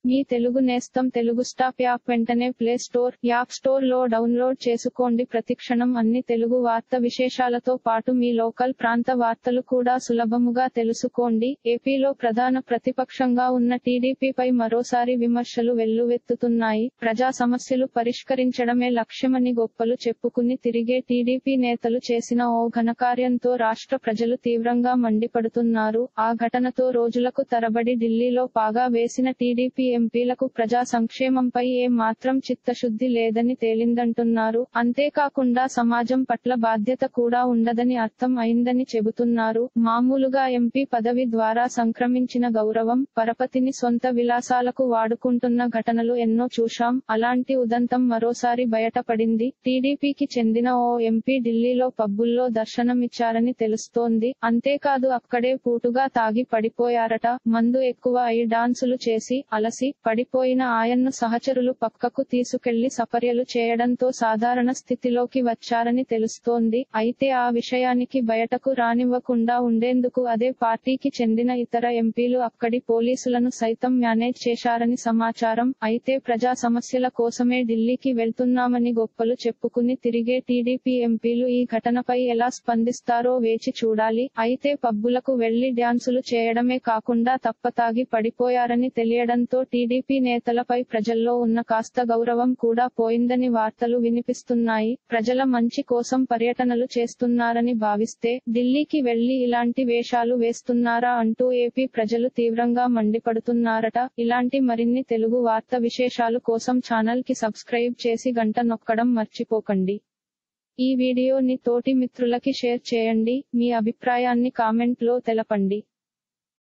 మీ తెలుగు నేస్తం Telugu stop app వెంటనే play store, app store లో డౌన్లోడ్ చేసుకోండి. ప్రతిక్షణం అన్ని తెలుగు వార్త విశేషాలతో పాటు మీ లోకల్ ప్రాంత వార్తలు కూడా సులభముగా తెలుసుకోండి. ఏపీలో ప్రధాన ప్రతిపక్షంగా ఉన్న టీడీపీపై మరోసారి విమర్శలు వెల్లువెత్తుతున్నాయి. ప్రజా సమస్యలు పరిష్కరించడమే లక్ష్యమని గొప్పలు చెప్పుకుని తిరిగే టీడీపీ నేతలు చేసిన ఓ ఘనకార్యంతో రాష్ట్ర ప్రజలు తీవ్రంగా మండిపడుతున్నారు. ఆ ఘటనతో రోజులకు తరబడి ఢిల్లీలో పాగా వేసిన టీడీపీ ఎంపీలకు ప్రజా సంక్షేమంపై ఏ మాత్రం చిత్తశుద్ధి లేదని తేలిందంటున్నారు. అంతేకాకుండా సమాజం పట్ల బాధ్యత కూడా ఉండదని అర్థం అయిందని చెబుతున్నారు. మామూలుగా ఎంపీ పదవి ద్వారా సంక్రమించిన గౌరవం, పరపతిని సొంత విలాసాలకు వాడుకుంటున్న ఘటనలు ఎన్నో చూశాం. అలాంటి ఉదంతం మరోసారి బయటపడింది. టీడీపీకి చెందిన ఓ ఎంపీ ఢిల్లీలో పబ్బుల్లో దర్శనమిచ్చారని తెలుస్తోంది. అంతేకాదు అక్కడే పూటుగా తాగి పడిపోయారట. మందు ఎక్కువ అయి డాన్సులు చేసి అలసి పడిపోయిన ఆయన్ను సహచరులు పక్కకు తీసుకెళ్లి సపర్యలు చేయడంతో సాధారణ స్థితిలోకి వచ్చారని తెలుస్తోంది. అయితే ఆ విషయానికి బయటకు రానివ్వకుండా ఉండేందుకు అదే పార్టీకి చెందిన ఇతర ఎంపీలు అక్కడి పోలీసులను సైతం మేనేజ్ చేశారని సమాచారం. అయితే ప్రజా సమస్యల కోసమే ఢిల్లీకి వెళ్తున్నామని గొప్పలు చెప్పుకుని తిరిగే టీడీపీ ఎంపీలు ఈ ఘటనపై ఎలా స్పందిస్తారో వేచి చూడాలి. అయితే పబ్బులకు వెళ్లి డ్యాన్సులు చేయడమే కాకుండా తప్పతాగి పడిపోయారని తెలియడంతో టీడీపీ నేతలపై ప్రజల్లో ఉన్న కాస్త గౌరవం కూడా పోయిందని వార్తలు వినిపిస్తున్నాయి. ప్రజల మంచి కోసం పర్యటనలు చేస్తున్నారని భావిస్తే ఢిల్లీకి వెళ్లి ఇలాంటి వేషాలు వేస్తున్నారా అంటూ ఏపీ ప్రజలు తీవ్రంగా మండిపడుతున్నారట. ఇలాంటి మరిన్ని తెలుగు వార్త విశేషాలు కోసం ఛానల్ కి సబ్స్క్రైబ్ చేసి గంట నొక్కడం మర్చిపోకండి. ఈ వీడియోని తోటి మిత్రులకి షేర్ చేయండి. మీ అభిప్రాయాన్ని కామెంట్ లో తెలపండి.